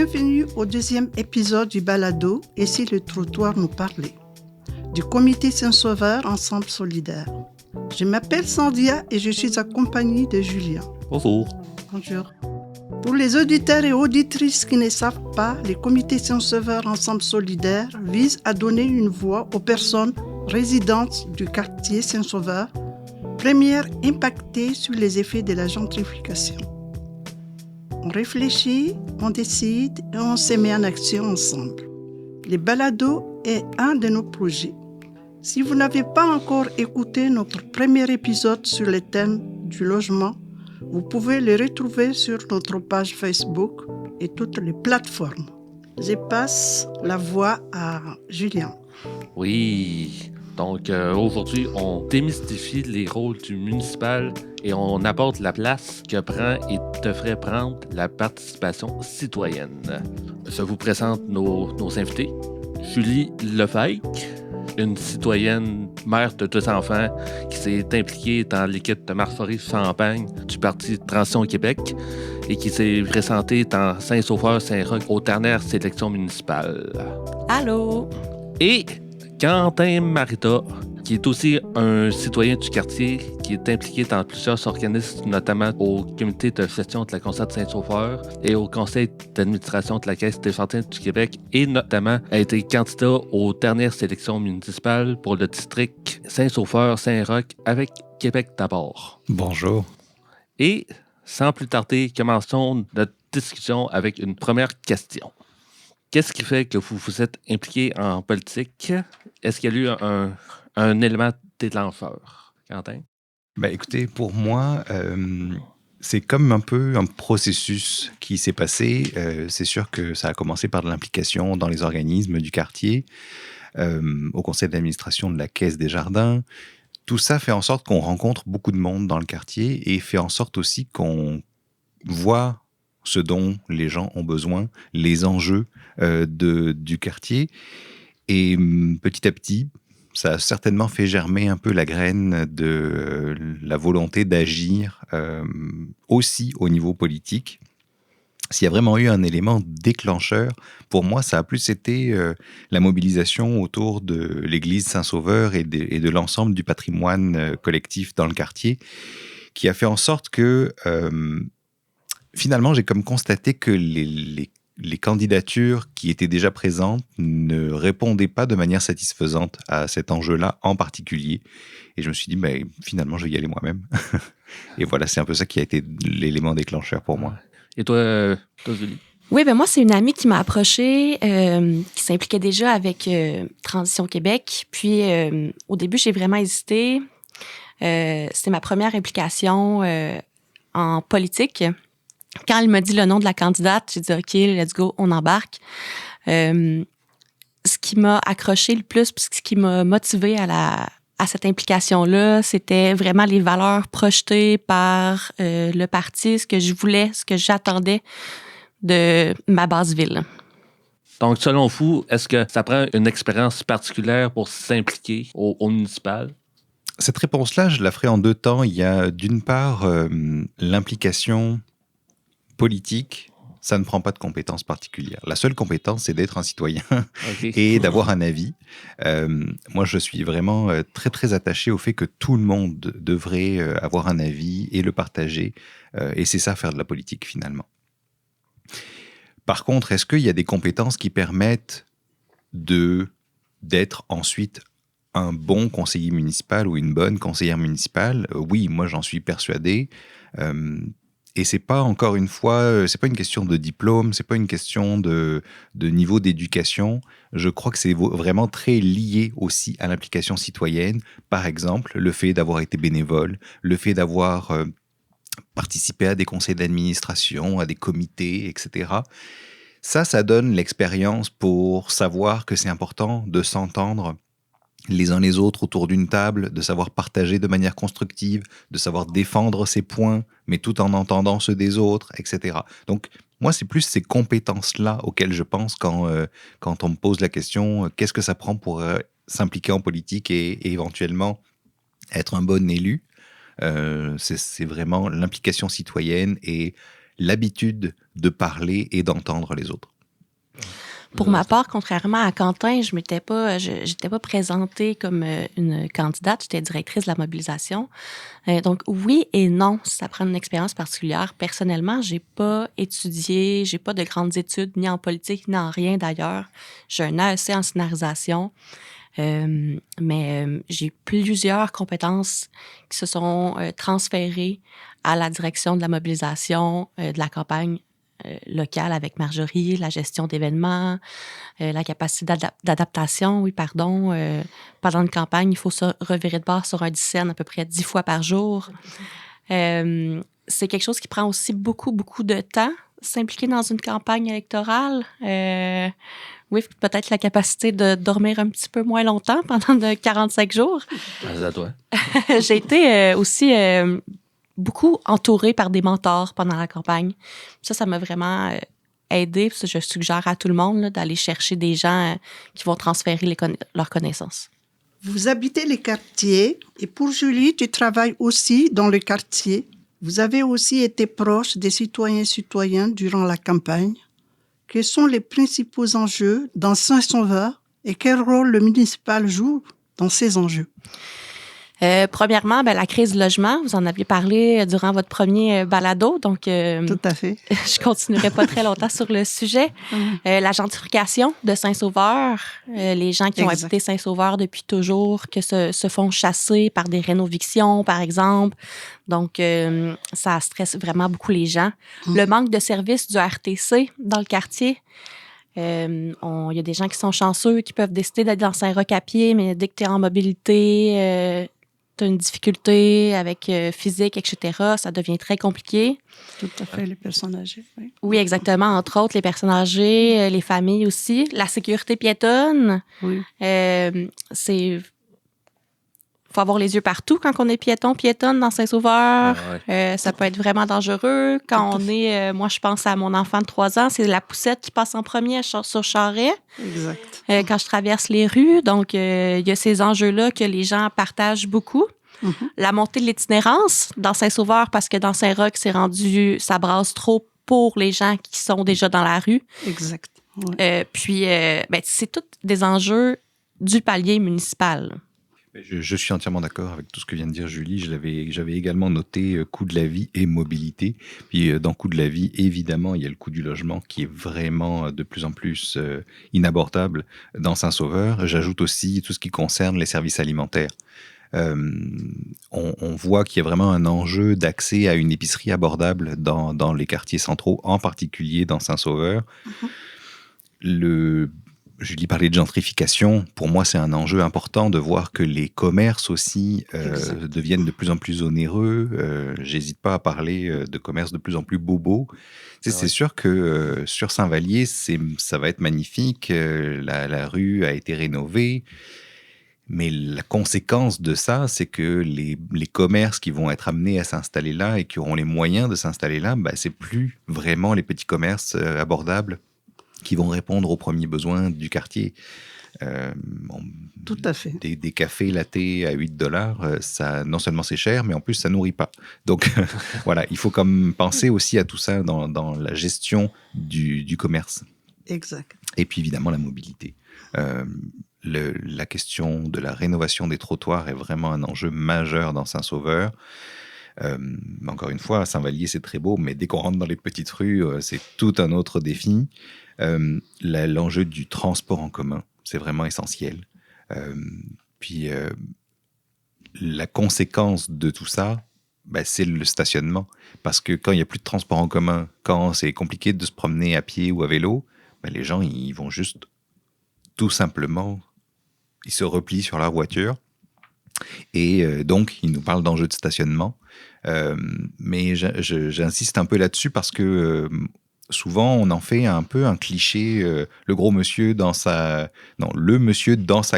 Bienvenue au deuxième épisode du balado « Et si le trottoir nous parlait ?» du comité Saint-Sauveur Ensemble Solidaire. Je m'appelle Sandia et je suis accompagnée de Julien. Bonjour. Bonjour. Pour les auditeurs et auditrices qui ne savent pas, les comités Saint-Sauveur Ensemble Solidaire visent à donner une voix aux personnes résidentes du quartier Saint-Sauveur, premières impactées sur les effets de la gentrification. On réfléchit, on décide et on se met en action ensemble. Le balado est un de nos projets. Si vous n'avez pas encore écouté notre premier épisode sur le thème du logement, vous pouvez le retrouver sur notre page Facebook et toutes les plateformes. Je passe la voix à Julien. Oui, donc aujourd'hui, on démystifie les rôles du municipal et on aborde la place que prend et devrait prendre la participation citoyenne. Je vous présente nos invités. Julie Lefebvre, une citoyenne mère de 2 enfants qui s'est impliquée dans l'équipe de Marforie-Champagne du Parti Transition Québec et qui s'est présentée dans Saint-Sauveur-Saint-Roch aux dernières sélections municipales. Allô? Et Quentin Marita, qui est aussi un citoyen du quartier, qui est impliqué dans plusieurs organismes, notamment au comité de gestion de la Concert de Saint-Sauveur et au conseil d'administration de la Caisse des Jardins du Québec, et notamment a été candidat aux dernières sélections municipales pour le district Saint-Sauveur-Saint-Roch avec Québec d'abord. Bonjour. Et sans plus tarder, commençons notre discussion avec une première question. Qu'est-ce qui fait que vous vous êtes impliqué en politique? Est-ce qu'il y a eu un élément déclencheur, Quentin? Écoutez, pour moi, c'est comme un peu un processus qui s'est passé. C'est sûr que ça a commencé par de l'implication dans les organismes du quartier, au conseil d'administration de la Caisse des Jardins. Tout ça fait en sorte qu'on rencontre beaucoup de monde dans le quartier et fait en sorte aussi qu'on voit ce dont les gens ont besoin, les enjeux du quartier. Et petit à petit, ça a certainement fait germer un peu la graine de la volonté d'agir aussi au niveau politique. S'il y a vraiment eu un élément déclencheur, pour moi, ça a plus été la mobilisation autour de l'église Saint-Sauveur et de l'ensemble du patrimoine collectif dans le quartier, qui a fait en sorte que finalement, j'ai comme constaté que les candidatures qui étaient déjà présentes ne répondaient pas de manière satisfaisante à cet enjeu-là en particulier. Et je me suis dit, finalement, je vais y aller moi-même. Et voilà, c'est un peu ça qui a été l'élément déclencheur pour moi. Et toi Julie? Oui, moi, c'est une amie qui m'a approchée, qui s'impliquait déjà avec Transition Québec. Puis, au début, j'ai vraiment hésité. C'était ma première implication en politique. Quand elle m'a dit le nom de la candidate, j'ai dit « OK, let's go, on embarque ». Ce qui m'a accroché le plus, puis ce qui m'a motivé à cette implication-là, c'était vraiment les valeurs projetées par le parti, ce que je voulais, ce que j'attendais de ma base ville. Donc, selon vous, est-ce que ça prend une expérience particulière pour s'impliquer au municipal? Cette réponse-là, je la ferai en 2 temps. Il y a d'une part l'implication politique, ça ne prend pas de compétences particulières. La seule compétence, c'est d'être un citoyen et d'avoir un avis. Moi, je suis vraiment très, très attaché au fait que tout le monde devrait avoir un avis et le partager. Et c'est ça, faire de la politique, finalement. Par contre, est-ce qu'il y a des compétences qui permettent d'être ensuite un bon conseiller municipal ou une bonne conseillère municipale? Oui, moi, j'en suis persuadé. Et c'est pas, encore une fois, c'est pas une question de diplôme, c'est pas une question de niveau d'éducation. Je crois que c'est vraiment très lié aussi à l'implication citoyenne. Par exemple, le fait d'avoir été bénévole, le fait d'avoir participé à des conseils d'administration, à des comités, etc. Ça donne l'expérience pour savoir que c'est important de s'entendre les uns les autres autour d'une table, de savoir partager de manière constructive, de savoir défendre ses points, mais tout en entendant ceux des autres, etc. Donc, moi, c'est plus ces compétences-là auxquelles je pense quand on me pose la question qu'est-ce que ça prend pour s'impliquer en politique et éventuellement être un bon élu. C'est vraiment l'implication citoyenne et l'habitude de parler et d'entendre les autres. Pour ma part, contrairement à Quentin, je n'étais pas présentée comme une candidate, j'étais directrice de la mobilisation. Donc oui et non, ça prend une expérience particulière. Personnellement, j'ai pas étudié, j'ai pas de grandes études ni en politique ni en rien d'ailleurs. J'ai un AEC en scénarisation, mais j'ai plusieurs compétences qui se sont transférées à la direction de la mobilisation, de la campagne locale avec Marjorie, la gestion d'événements, la capacité d'adaptation, pendant une campagne, il faut se revirer de bord sur un scène à peu près 10 fois par jour. C'est quelque chose qui prend aussi beaucoup, beaucoup de temps, s'impliquer dans une campagne électorale. Oui, peut-être la capacité de dormir un petit peu moins longtemps pendant 45 jours. À toi. J'ai été aussi beaucoup entourée par des mentors pendant la campagne. Ça m'a vraiment aidée. Je suggère à tout le monde là, d'aller chercher des gens qui vont transférer leurs connaissances. Vous habitez les quartiers et pour Julie, tu travailles aussi dans le quartier. Vous avez aussi été proche des citoyens et citoyennes durant la campagne. Quels sont les principaux enjeux dans Saint-Sauveur et quel rôle le municipal joue dans ces enjeux? Premièrement, la crise du logement, vous en aviez parlé durant votre premier balado, donc Tout à fait. Je continuerai pas très longtemps sur le sujet. La gentrification de Saint-Sauveur, les gens qui ont habité Saint-Sauveur depuis toujours, que se font chasser par des rénovictions, par exemple. Donc, ça stresse vraiment beaucoup les gens. Le manque de services du RTC dans le quartier. Il y a des gens qui sont chanceux, qui peuvent décider d'être dans Saint-Roch à pied, mais dès que tu es en mobilité, tu as une difficulté avec physique, etc., ça devient très compliqué. Tout à fait, les personnes âgées. Oui, oui exactement. Entre autres, les personnes âgées, les familles aussi. La sécurité piétonne, oui. Faut avoir les yeux partout quand on est piétonne dans Saint-Sauveur. Ça peut être vraiment dangereux. Quand on est... moi, je pense à mon enfant de 3 ans, c'est la poussette qui passe en premier sur Charest. Exact. Quand je traverse les rues. Donc, il y a ces enjeux-là que les gens partagent beaucoup. La montée de l'itinérance dans Saint-Sauveur, parce que dans Saint-Roch, c'est rendu... Ça brasse trop pour les gens qui sont déjà dans la rue. Exact. Ouais. Puis, c'est tous des enjeux du palier municipal. Je suis entièrement d'accord avec tout ce que vient de dire Julie. J'avais également noté coût de la vie et mobilité. Puis dans coût de la vie, évidemment, il y a le coût du logement qui est vraiment de plus en plus inabordable dans Saint-Sauveur. J'ajoute aussi tout ce qui concerne les services alimentaires. On voit qu'il y a vraiment un enjeu d'accès à une épicerie abordable dans les quartiers centraux, en particulier dans Saint-Sauveur. Julie parlait de gentrification. Pour moi, c'est un enjeu important de voir que les commerces aussi deviennent de plus en plus onéreux. J'hésite pas à parler de commerces de plus en plus bobos. C'est sûr que sur Saint-Vallier, ça va être magnifique. La rue a été rénovée. Mais la conséquence de ça, c'est que les commerces qui vont être amenés à s'installer là et qui auront les moyens de s'installer là, c'est plus vraiment les petits commerces abordables qui vont répondre aux premiers besoins du quartier. Tout à fait. Des cafés lattés à $8, ça, non seulement c'est cher, mais en plus ça nourrit pas. Donc voilà, il faut comme penser aussi à tout ça dans la gestion du commerce. Exact. Et puis évidemment la mobilité. La question de la rénovation des trottoirs est vraiment un enjeu majeur dans Saint-Sauveur. Encore une fois, Saint-Vallier, c'est très beau, mais dès qu'on rentre dans les petites rues, c'est tout un autre défi. L'enjeu du transport en commun, c'est vraiment essentiel. Puis la conséquence de tout ça, c'est le stationnement. Parce que quand il n'y a plus de transport en commun, quand c'est compliqué de se promener à pied ou à vélo, les gens, ils vont juste tout simplement, ils se replient sur leur voiture. Et donc, ils nous parlent d'enjeux de stationnement. Mais j'insiste un peu là-dessus parce que souvent, on en fait un peu un cliché, le monsieur dans sa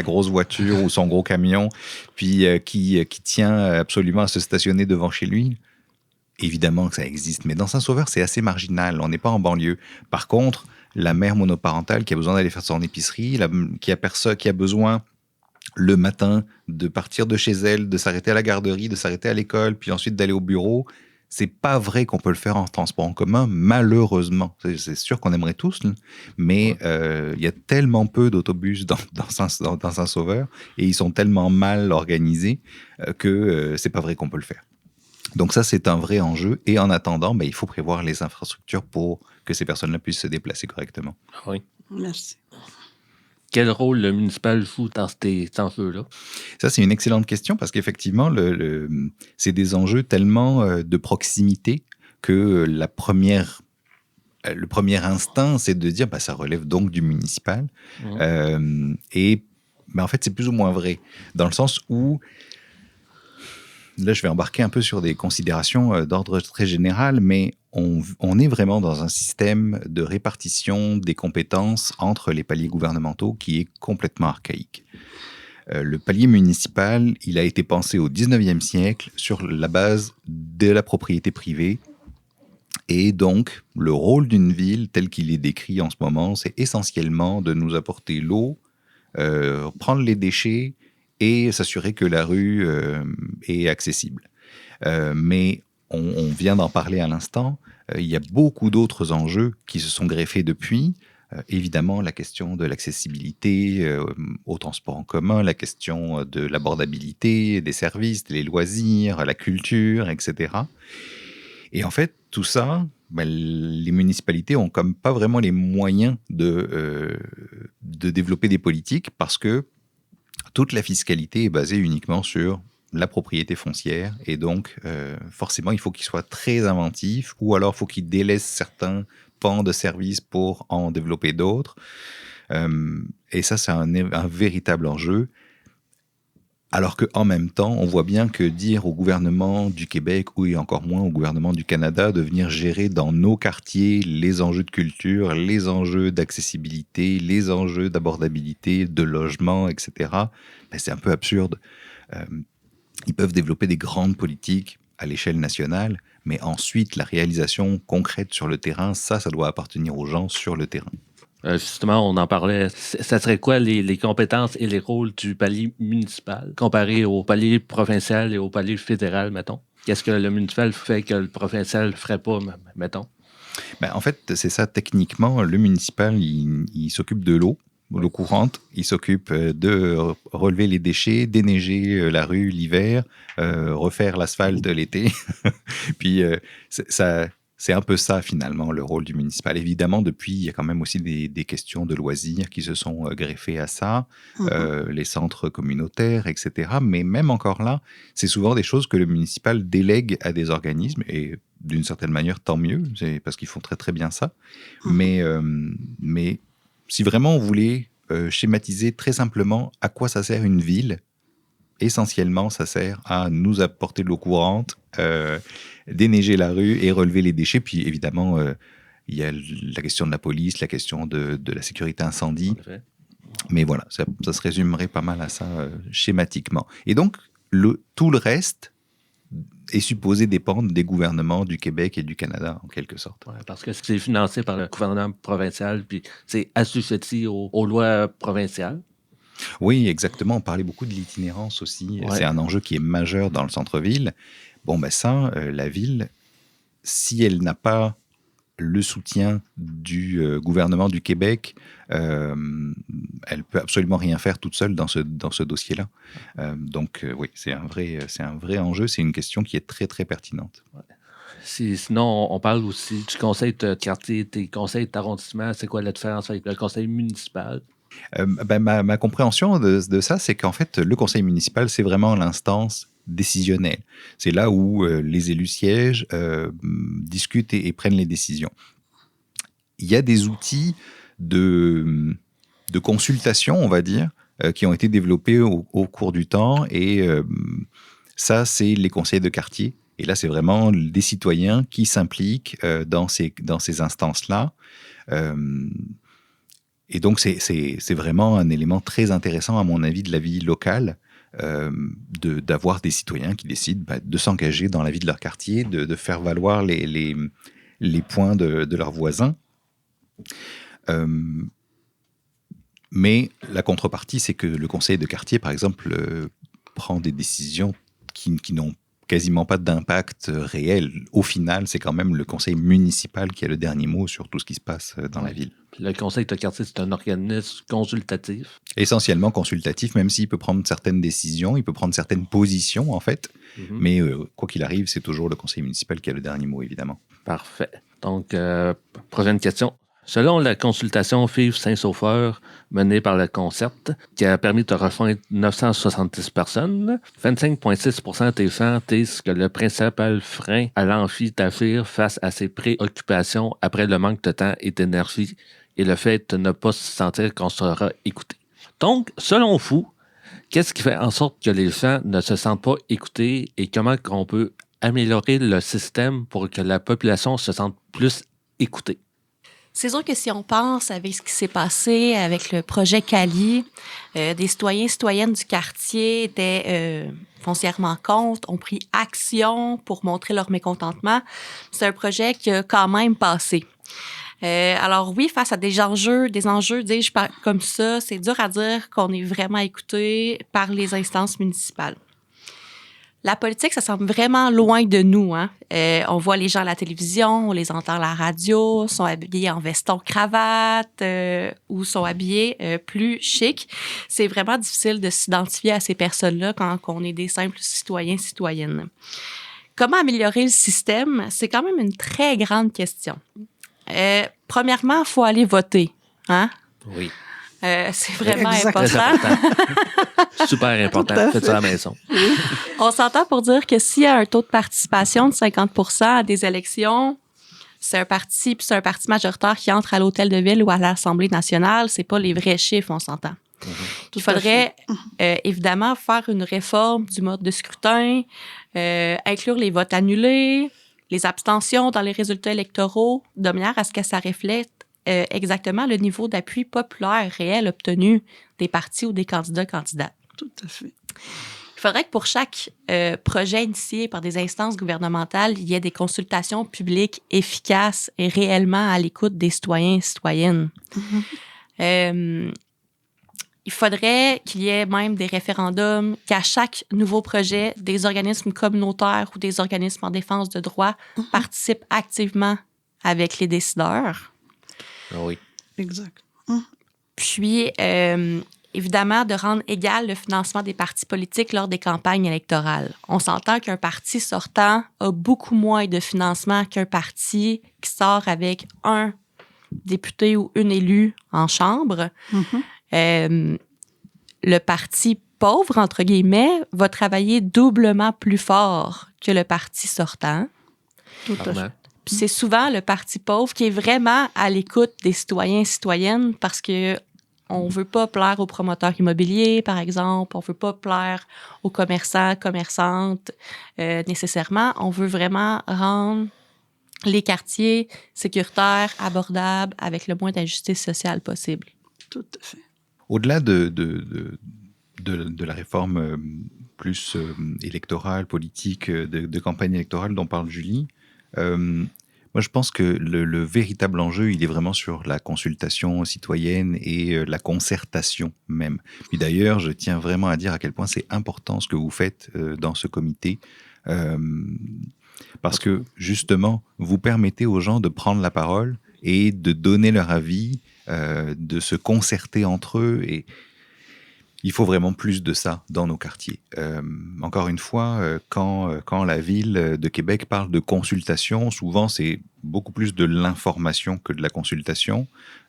grosse voiture ou son gros camion, puis qui tient absolument à se stationner devant chez lui. Évidemment que ça existe, mais dans Saint-Sauveur, c'est assez marginal. On n'est pas en banlieue. Par contre, la mère monoparentale qui a besoin d'aller faire son épicerie, qui a besoin le matin de partir de chez elle, de s'arrêter à la garderie, de s'arrêter à l'école, puis ensuite d'aller au bureau, c'est pas vrai qu'on peut le faire en transport en commun, malheureusement. C'est sûr qu'on aimerait tous, mais il y a tellement peu d'autobus dans Saint-Sauveur et ils sont tellement mal organisés que c'est pas vrai qu'on peut le faire. Donc ça, c'est un vrai enjeu. Et en attendant, il faut prévoir les infrastructures pour que ces personnes-là puissent se déplacer correctement. Oui. Merci. Quel rôle le municipal joue dans ces enjeux-là? Ça, c'est une excellente question parce qu'effectivement, c'est des enjeux tellement de proximité que le premier instinct, c'est de dire ça relève donc du municipal. Et en fait, c'est plus ou moins vrai, dans le sens où là, je vais embarquer un peu sur des considérations d'ordre très général, mais on est vraiment dans un système de répartition des compétences entre les paliers gouvernementaux qui est complètement archaïque. Le palier municipal, il a été pensé au 19e siècle sur la base de la propriété privée. Et donc, le rôle d'une ville, tel qu'il est décrit en ce moment, c'est essentiellement de nous apporter l'eau, prendre les déchets et s'assurer que la rue est accessible. Mais on vient d'en parler à l'instant, il y a beaucoup d'autres enjeux qui se sont greffés depuis. Évidemment, la question de l'accessibilité au transport en commun, la question de l'abordabilité des services, des loisirs, la culture, etc. Et en fait, tout ça, les municipalités ont comme pas vraiment les moyens de développer des politiques parce que toute la fiscalité est basée uniquement sur la propriété foncière et donc forcément il faut qu'ils soient très inventifs ou alors il faut qu'ils délaissent certains pans de services pour en développer d'autres. Et ça, c'est un véritable enjeu. Alors qu'en même temps, on voit bien que dire au gouvernement du Québec ou et encore moins au gouvernement du Canada de venir gérer dans nos quartiers les enjeux de culture, les enjeux d'accessibilité, les enjeux d'abordabilité, de logement, etc., c'est un peu absurde. Ils peuvent développer des grandes politiques à l'échelle nationale, mais ensuite, la réalisation concrète sur le terrain, ça doit appartenir aux gens sur le terrain. Justement, on en parlait. Ça serait quoi les compétences et les rôles du palier municipal comparé au palier provincial et au palier fédéral, mettons? Qu'est-ce que le municipal fait que le provincial ne ferait pas, mettons? En fait, c'est ça. Techniquement, le municipal, il s'occupe de l'eau courante. Il s'occupe de relever les déchets, déneiger la rue l'hiver, refaire l'asphalte l'été. Puis, c'est un peu ça, finalement, le rôle du municipal. Évidemment, depuis, il y a quand même aussi des questions de loisirs qui se sont greffées à ça, les centres communautaires, etc. Mais même encore là, c'est souvent des choses que le municipal délègue à des organismes, et d'une certaine manière, tant mieux, c'est parce qu'ils font très, très bien ça. Mais si vraiment on voulait schématiser très simplement à quoi ça sert une ville, essentiellement, ça sert à nous apporter de l'eau courante, déneiger la rue et relever les déchets. Puis évidemment, il y a la question de la police, la question de la sécurité incendie. Mais voilà, ça se résumerait pas mal à ça schématiquement. Et donc, tout le reste est supposé dépendre des gouvernements du Québec et du Canada, en quelque sorte. Ouais, parce que c'est financé par le gouvernement provincial, puis c'est assujetti aux lois provinciales. Oui, exactement. On parlait beaucoup de l'itinérance aussi. Ouais. C'est un enjeu qui est majeur dans le centre-ville. La ville, si elle n'a pas le soutien du gouvernement du Québec, elle peut absolument rien faire toute seule dans ce dossier-là. Oui, c'est un vrai enjeu. C'est une question qui est très, très pertinente. Ouais. Sinon, on parle aussi du conseil de quartier, des conseils d'arrondissement. C'est quoi la différence avec le conseil municipal? Ma compréhension de ça, c'est qu'en fait, le conseil municipal, c'est vraiment l'instance décisionnelle. C'est là où les élus siègent, discutent et prennent les décisions. Il y a des outils de consultation, on va dire, qui ont été développés au cours du temps. Et ça, c'est les conseils de quartier. Et là, c'est vraiment des citoyens qui s'impliquent dans ces instances-là. Et donc, c'est vraiment un élément très intéressant, à mon avis, de la vie locale, d'avoir des citoyens qui décident de s'engager dans la vie de leur quartier, de faire valoir les points de leurs voisins. Mais la contrepartie, c'est que le conseil de quartier, par exemple, prend des décisions qui n'ont quasiment pas d'impact réel. Au final, c'est quand même le conseil municipal qui a le dernier mot sur tout ce qui se passe dans la ville. Le conseil de quartier, c'est un organisme consultatif. Essentiellement consultatif, même s'il peut prendre certaines décisions, il peut prendre certaines positions, en fait. Mais quoi qu'il arrive, c'est toujours le conseil municipal qui a le dernier mot, évidemment. Parfait. Donc, prochaine question. Selon la consultation FIV Saint-Sauveur menée par le Concert, qui a permis de rejoindre 970 personnes, 25,6% des gens disent que le principal frein à l'envie d'agir face à ses préoccupations après le manque de temps et d'énergie est le fait de ne pas se sentir qu'on sera écouté. Donc, selon vous, qu'est-ce qui fait en sorte que les gens ne se sentent pas écoutés et comment on peut améliorer le système pour que la population se sente plus écoutée? C'est sûr que si on pense avec ce qui s'est passé avec le projet Cali, des citoyens et citoyennes du quartier étaient foncièrement contre, ont pris action pour montrer leur mécontentement. C'est un projet qui a quand même passé. Alors oui, face à des enjeux, dis-je comme ça, c'est dur à dire qu'on est vraiment écouté par les instances municipales. La politique, ça semble vraiment loin de nous. Hein? On voit les gens à la télévision, on les entend à la radio, sont habillés en veston-cravate ou sont habillés plus chic. C'est vraiment difficile de s'identifier à ces personnes-là quand on est des simples citoyens-citoyennes. Comment améliorer le système? C'est quand même une très grande question. Premièrement, il faut aller voter. Hein? Oui. C'est vraiment Exactement. important. Super important. Faites ça à la maison. On s'entend pour dire que s'il y a un taux de participation de 50% à des élections, c'est un parti majoritaire qui entre à l'hôtel de ville ou à l'Assemblée nationale. C'est pas les vrais chiffres, on s'entend. Il faudrait évidemment faire une réforme du mode de scrutin, inclure les votes annulés, les abstentions dans les résultats électoraux, de manière à ce que ça reflète exactement le niveau d'appui populaire réel obtenu des partis ou des candidates. Tout à fait. Il faudrait que pour chaque projet initié par des instances gouvernementales, il y ait des consultations publiques efficaces et réellement à l'écoute des citoyens et citoyennes. Il faudrait qu'il y ait même des référendums, qu'à chaque nouveau projet, des organismes communautaires ou des organismes en défense de droits participent activement avec les décideurs. Oui. Exact. Puis, évidemment, de rendre égal le financement des partis politiques lors des campagnes électorales. On s'entend qu'un parti sortant a beaucoup moins de financement qu'un parti qui sort avec un député ou une élue en chambre. Le parti pauvre, entre guillemets, va travailler doublement plus fort que le parti sortant. Tout à fait. Puis c'est souvent le parti pauvre qui est vraiment à l'écoute des citoyens et citoyennes parce que on veut pas plaire aux promoteurs immobiliers, par exemple. On veut pas plaire aux commerçants, commerçantes nécessairement. On veut vraiment rendre les quartiers sécuritaires, abordables, avec le moins d'injustice sociale possible. Tout à fait. Au-delà de la réforme plus électorale, politique, de campagne électorale dont parle Julie, moi je pense que le véritable enjeu, il est vraiment sur la consultation citoyenne et la concertation même. Puis d'ailleurs, je tiens vraiment à dire à quel point c'est important ce que vous faites dans ce comité, parce que justement, vous permettez aux gens de prendre la parole et de donner leur avis, de se concerter entre eux, et il faut vraiment plus de ça dans nos quartiers. Encore une fois, quand la ville de Québec parle de consultation, souvent c'est beaucoup plus de l'information que de la consultation.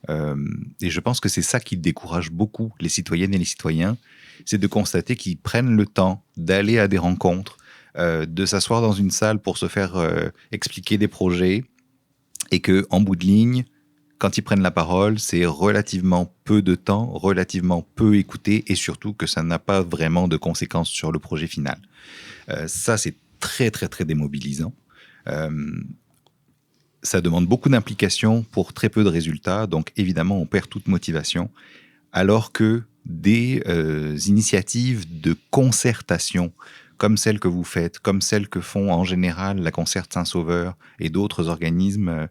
Et je pense que c'est ça qui décourage beaucoup les citoyennes et les citoyens, c'est de constater qu'ils prennent le temps d'aller à des rencontres, de s'asseoir dans une salle pour se faire expliquer des projets, et qu'en bout de ligne, quand ils prennent la parole, c'est relativement peu de temps, relativement peu écouté, et surtout que ça n'a pas vraiment de conséquences sur le projet final. Ça, c'est très, très, très démobilisant. Ça demande beaucoup d'implication pour très peu de résultats, donc évidemment, on perd toute motivation, alors que des initiatives de concertation, comme celles que vous faites, comme celles que font en général la Concert Saint-Sauveur et d'autres organismes,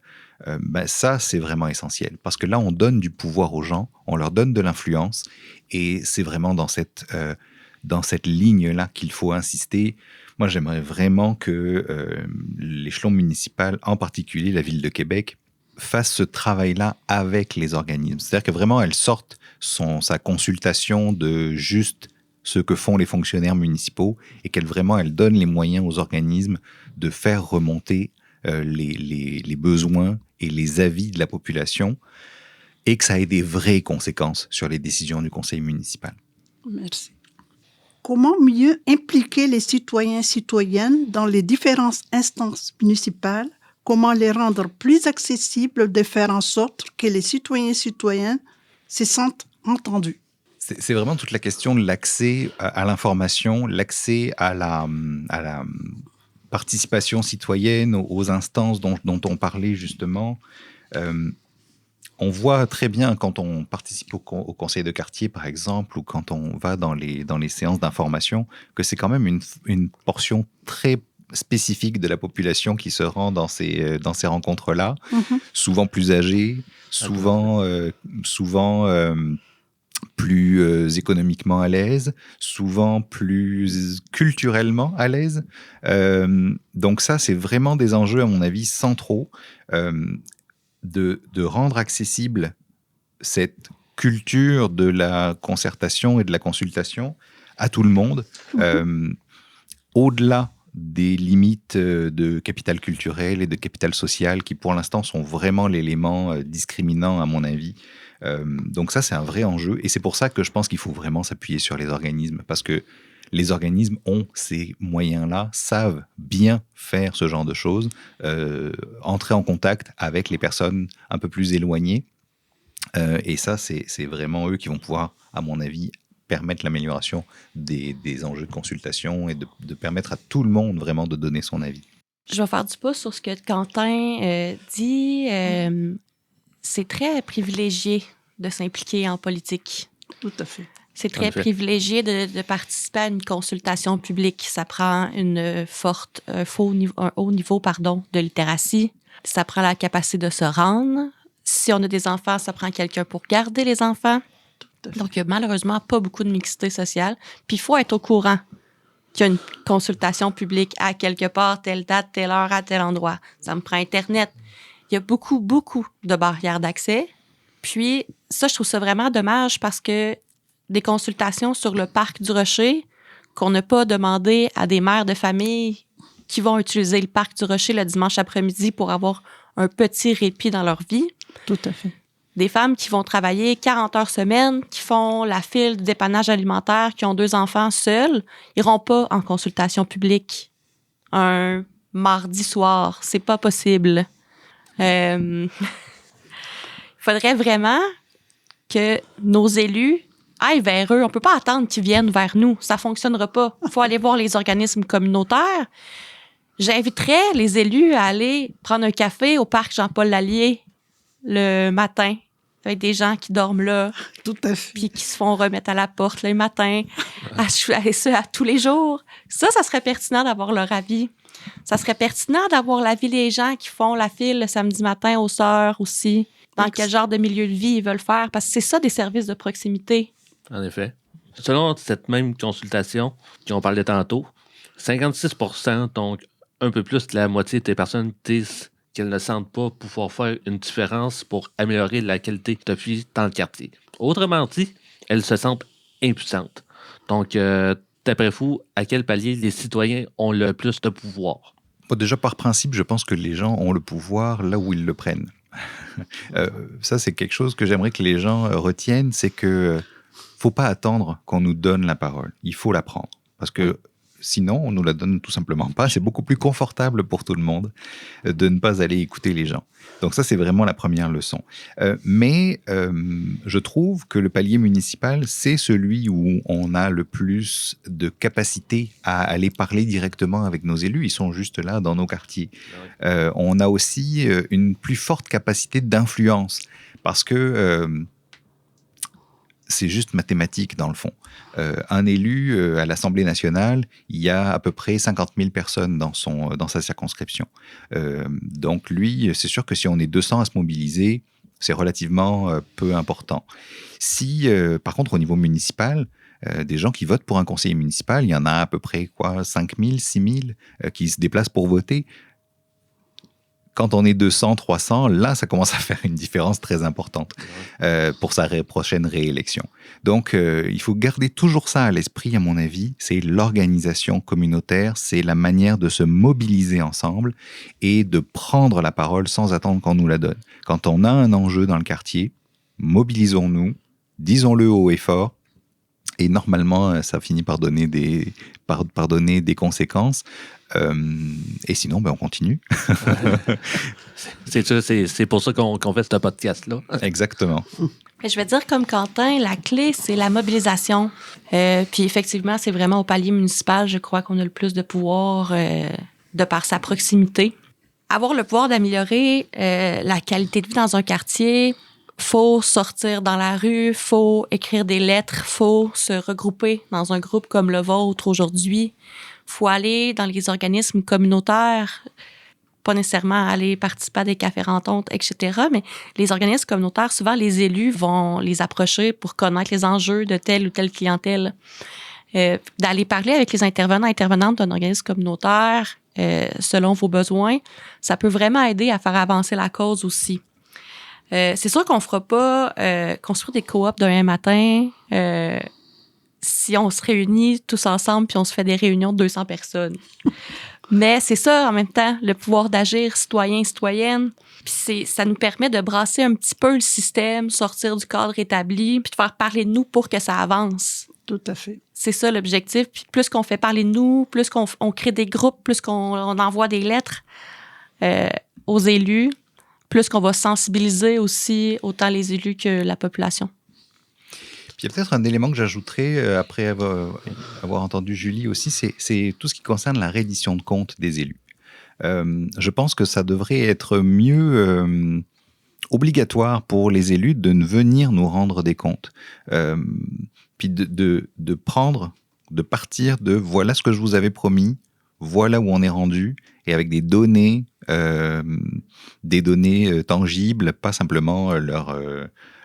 ça, c'est vraiment essentiel. Parce que là, on donne du pouvoir aux gens, on leur donne de l'influence, et c'est vraiment dans cette dans cette ligne-là qu'il faut insister. Moi, j'aimerais vraiment que l'échelon municipal, en particulier la Ville de Québec, fasse ce travail-là avec les organismes. C'est-à-dire que vraiment, elle sorte sa consultation de juste ce que font les fonctionnaires municipaux et qu'elle donne les moyens aux organismes de faire remonter les besoins et les avis de la population et que ça ait des vraies conséquences sur les décisions du conseil municipal. Merci. Comment mieux impliquer les citoyens et citoyennes dans les différentes instances municipales? Comment les rendre plus accessibles, de faire en sorte que les citoyens et citoyennes se sentent entendus? C'est vraiment toute la question de l'accès à l'information, l'accès à la participation citoyenne, aux instances dont on parlait justement. On voit très bien quand on participe au conseil de quartier, par exemple, ou quand on va dans les séances d'information, que c'est quand même une portion très spécifique de la population qui se rend dans ces rencontres-là, souvent plus âgée, souvent plus économiquement à l'aise, souvent plus culturellement à l'aise. Donc ça, c'est vraiment des enjeux, à mon avis, centraux, de rendre accessible cette culture de la concertation et de la consultation à tout le monde, au-delà des limites de capital culturel et de capital social qui, pour l'instant, sont vraiment l'élément discriminant, à mon avis. Donc ça, c'est un vrai enjeu. Et c'est pour ça que je pense qu'il faut vraiment s'appuyer sur les organismes, parce que les organismes ont ces moyens-là, savent bien faire ce genre de choses, entrer en contact avec les personnes un peu plus éloignées. Et ça, c'est vraiment eux qui vont pouvoir, à mon avis, permettre l'amélioration des enjeux de consultation et de permettre à tout le monde vraiment de donner son avis. Je vais faire du pouce sur ce que Quentin dit. C'est très privilégié de s'impliquer en politique. Tout à fait. C'est très privilégié de participer à une consultation publique. Ça prend un haut niveau de littératie. Ça prend la capacité de se rendre. Si on a des enfants, ça prend quelqu'un pour garder les enfants. Donc, il n'y a malheureusement pas beaucoup de mixité sociale. Puis, il faut être au courant qu'il y a une consultation publique à quelque part, telle date, telle heure, à tel endroit. Ça me prend Internet. Il y a beaucoup, beaucoup de barrières d'accès. Puis, ça, je trouve ça vraiment dommage parce que des consultations sur le parc du Rocher qu'on n'a pas demandé à des mères de famille qui vont utiliser le parc du Rocher le dimanche après-midi pour avoir un petit répit dans leur vie. Tout à fait. Des femmes qui vont travailler 40 heures semaine, qui font la file de dépannage alimentaire, qui ont 2 enfants seuls, n'iront pas en consultation publique un mardi soir. C'est pas possible. Il faudrait vraiment que nos élus aillent vers eux. On ne peut pas attendre qu'ils viennent vers nous. Ça ne fonctionnera pas. Il faut aller voir les organismes communautaires. J'inviterais les élus à aller prendre un café au parc Jean-Paul Lallier le matin avec des gens qui dorment là. Tout à fait. Puis qui se font remettre à la porte le matin, et ça à tous les jours. Ça serait pertinent d'avoir leur avis. Ça serait pertinent d'avoir l'avis des gens qui font la file le samedi matin aux sœurs aussi. Dans quel genre de milieu de vie ils veulent faire. Parce que c'est ça, des services de proximité. En effet. Selon cette même consultation qu'on parlait tantôt, 56%, donc un peu plus de la moitié des personnes disent qu'elles ne sentent pas pouvoir faire une différence pour améliorer la qualité de vie dans le quartier. Autrement dit, elles se sentent impuissantes. Donc, d'après vous, à quel palier les citoyens ont le plus de pouvoir? Bon, déjà, par principe, je pense que les gens ont le pouvoir là où ils le prennent. Ça, c'est quelque chose que j'aimerais que les gens retiennent, c'est que faut pas attendre qu'on nous donne la parole. Il faut la prendre. Parce que sinon, on nous la donne tout simplement pas. C'est beaucoup plus confortable pour tout le monde de ne pas aller écouter les gens. Donc ça, c'est vraiment la première leçon. Mais je trouve que le palier municipal, c'est celui où on a le plus de capacité à aller parler directement avec nos élus. Ils sont juste là dans nos quartiers. On a aussi une plus forte capacité d'influence parce que c'est juste mathématique dans le fond. Un élu à l'Assemblée nationale, il y a à peu près 50 000 personnes dans sa circonscription. Donc lui, c'est sûr que si on est 200 à se mobiliser, c'est relativement peu important. Si, par contre, au niveau municipal, des gens qui votent pour un conseiller municipal. Il y en a à peu près 5 000, 6 000 qui se déplacent pour voter. Quand on est 200, 300, là, ça commence à faire une différence très importante pour sa prochaine réélection. Donc, il faut garder toujours ça à l'esprit, à mon avis. C'est l'organisation communautaire, c'est la manière de se mobiliser ensemble et de prendre la parole sans attendre qu'on nous la donne. Quand on a un enjeu dans le quartier, mobilisons-nous, disons-le haut et fort, et normalement, ça finit par donner des conséquences. Et sinon, on continue. C'est pour ça qu'on fait ce podcast-là. Exactement. Je vais dire comme Quentin, la clé, c'est la mobilisation. Puis effectivement, c'est vraiment au palier municipal, je crois qu'on a le plus de pouvoir de par sa proximité. Avoir le pouvoir d'améliorer la qualité de vie dans un quartier, faut sortir dans la rue, faut écrire des lettres, faut se regrouper dans un groupe comme le vôtre aujourd'hui. Faut aller dans les organismes communautaires, pas nécessairement aller participer à des cafés-rencontres, etc., mais les organismes communautaires, souvent, les élus vont les approcher pour connaître les enjeux de telle ou telle clientèle. D'aller parler avec les intervenants et intervenantes d'un organisme communautaire selon vos besoins, ça peut vraiment aider à faire avancer la cause aussi. C'est sûr qu'on ne fera pas construire des coops d'un matin si on se réunit tous ensemble puis on se fait des réunions de 200 personnes. Mais c'est ça, en même temps, le pouvoir d'agir citoyen, citoyenne. Puis ça nous permet de brasser un petit peu le système, sortir du cadre établi, puis de faire parler de nous pour que ça avance. Tout à fait. C'est ça l'objectif. Puis plus qu'on fait parler de nous, plus qu'on crée des groupes, plus qu'on envoie des lettres aux élus, plus qu'on va sensibiliser aussi autant les élus que la population. Puis il y a peut-être un élément que j'ajouterais après avoir entendu Julie aussi, c'est tout ce qui concerne la reddition de comptes des élus. Je pense que ça devrait être mieux obligatoire pour les élus de venir nous rendre des comptes. Puis de partir de voilà ce que je vous avais promis, voilà où on est rendu, et avec des données tangibles, pas simplement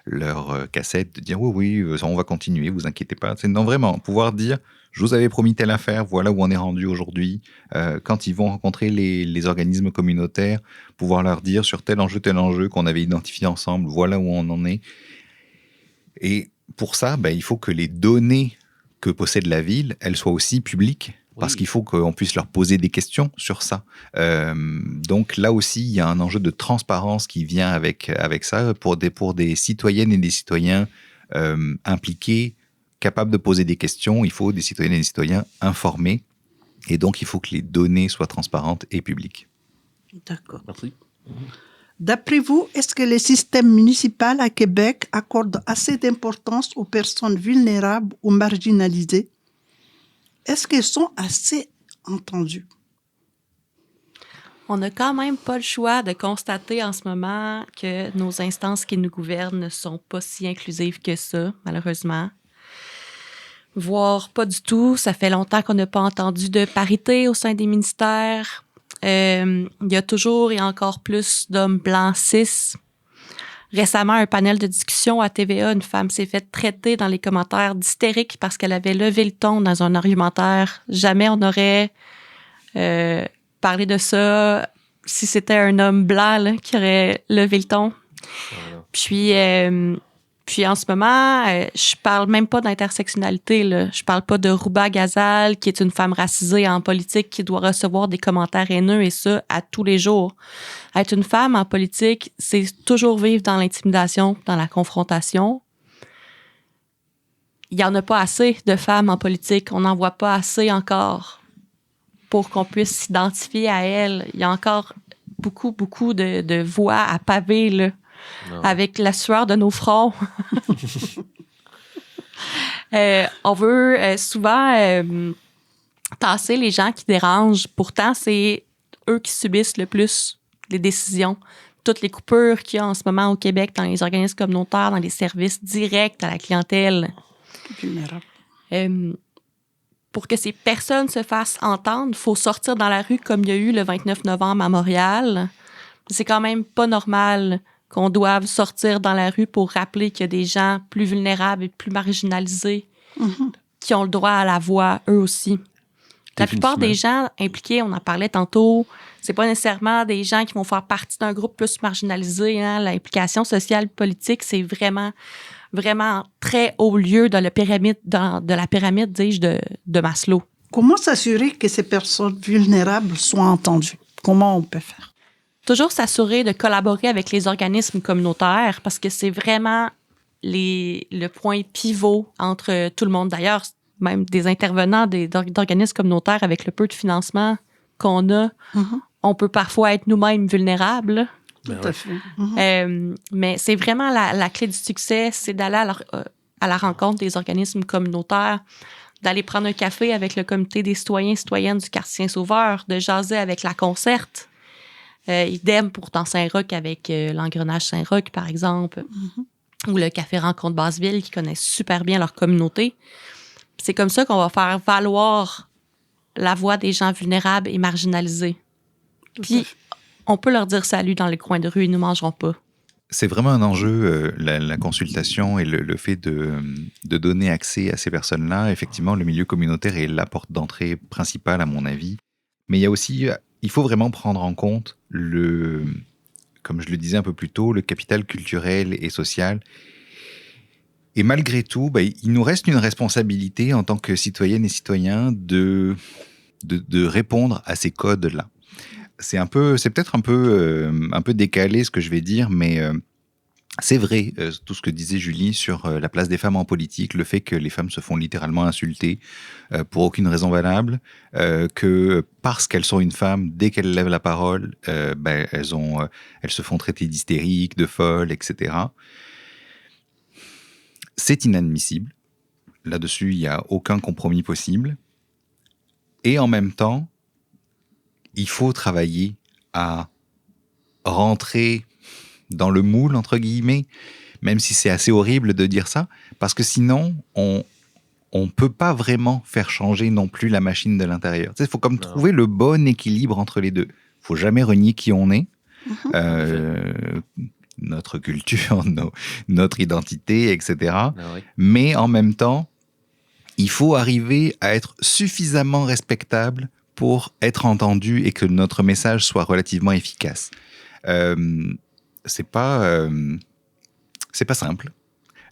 leur cassette, de dire oui, on va continuer, vous inquiétez pas. C'est non, vraiment pouvoir dire je vous avais promis telle affaire, voilà où on est rendu aujourd'hui. Quand ils vont rencontrer les organismes communautaires, pouvoir leur dire sur tel enjeu qu'on avait identifié ensemble, voilà où on en est. Et pour ça, il faut que les données que possède la ville, elles soient aussi publiques. Parce qu'il faut qu'on puisse leur poser des questions sur ça. Donc là aussi, il y a un enjeu de transparence qui vient avec ça pour des citoyennes et des citoyens impliqués, capables de poser des questions. Il faut des citoyennes et des citoyens informés. Et donc, il faut que les données soient transparentes et publiques. D'accord. Merci. D'après vous, est-ce que le système municipal à Québec accorde assez d'importance aux personnes vulnérables ou marginalisées? Est-ce qu'elles sont assez entendues? On n'a quand même pas le choix de constater en ce moment que nos instances qui nous gouvernent ne sont pas si inclusives que ça, malheureusement. Voire pas du tout. Ça fait longtemps qu'on n'a pas entendu de parité au sein des ministères. Il y a toujours et encore plus d'hommes blancs cis. Récemment, un panel de discussion à TVA, une femme s'est fait traiter dans les commentaires d'hystérique parce qu'elle avait levé le ton dans un argumentaire. Jamais on aurait parlé de ça si c'était un homme blanc là, qui aurait levé le ton. Voilà. Puis en ce moment, je parle même pas d'intersectionnalité. Là. Je parle pas de Rouba Ghazal, qui est une femme racisée en politique qui doit recevoir des commentaires haineux et ça à tous les jours. Être une femme en politique, c'est toujours vivre dans l'intimidation, dans la confrontation. Il y en a pas assez de femmes en politique. On n'en voit pas assez encore pour qu'on puisse s'identifier à elles. Il y a encore beaucoup de voix à paver, là. Non. Avec la sueur de nos fronts. On veut souvent tasser les gens qui dérangent. Pourtant, c'est eux qui subissent le plus les décisions. Toutes les coupures qu'il y a en ce moment au Québec dans les organismes communautaires, dans les services directs à la clientèle. Pour que ces personnes se fassent entendre, il faut sortir dans la rue comme il y a eu le 29 novembre à Montréal. C'est quand même pas normal qu'on doive sortir dans la rue pour rappeler qu'il y a des gens plus vulnérables et plus marginalisés qui ont le droit à la voix, eux aussi. La plupart des gens impliqués, on en parlait tantôt, c'est pas nécessairement des gens qui vont faire partie d'un groupe plus marginalisé. Hein. L'implication sociale politique, c'est vraiment, vraiment très haut lieu dans la pyramide, dis-je, de Maslow. Comment s'assurer que ces personnes vulnérables soient entendues? Comment on peut faire? Toujours s'assurer de collaborer avec les organismes communautaires parce que c'est vraiment le point pivot entre tout le monde. D'ailleurs, même des intervenants d'organismes communautaires avec le peu de financement qu'on a, on peut parfois être nous-mêmes vulnérables. Tout à fait. Mais c'est vraiment la clé du succès, c'est d'aller à la rencontre des organismes communautaires, d'aller prendre un café avec le comité des citoyens et citoyennes du quartier Saint-Sauveur, de jaser avec la Concerte. Idem pour dans Saint-Roch avec l'Engrenage Saint-Roch, par exemple, ou le Café Rencontre Basseville, qui connaissent super bien leur communauté. C'est comme ça qu'on va faire valoir la voix des gens vulnérables et marginalisés. Puis, on peut leur dire salut dans les coins de rue, ils ne nous mangeront pas. C'est vraiment un enjeu, la consultation et le fait de donner accès à ces personnes-là. Effectivement, le milieu communautaire est la porte d'entrée principale, à mon avis. Mais il y a aussi, il faut vraiment prendre en compte comme je le disais un peu plus tôt, le capital culturel et social. Et malgré tout, il nous reste une responsabilité en tant que citoyennes et citoyens de répondre à ces codes-là. C'est peut-être un peu décalé ce que je vais dire, mais c'est vrai, tout ce que disait Julie sur la place des femmes en politique, le fait que les femmes se font littéralement insulter pour aucune raison valable, que parce qu'elles sont une femme, dès qu'elles lèvent la parole, elles se font traiter d'hystériques, de folles, etc. C'est inadmissible. Là-dessus, il n'y a aucun compromis possible. Et en même temps, il faut travailler à rentrer dans le moule, entre guillemets, même si c'est assez horrible de dire ça, parce que sinon, on ne peut pas vraiment faire changer non plus la machine de l'intérieur. Il faut trouver le bon équilibre entre les deux. Il ne faut jamais renier qui on est, notre culture, notre identité, etc. Mais en même temps, il faut arriver à être suffisamment respectable pour être entendu et que notre message soit relativement efficace. C'est pas simple.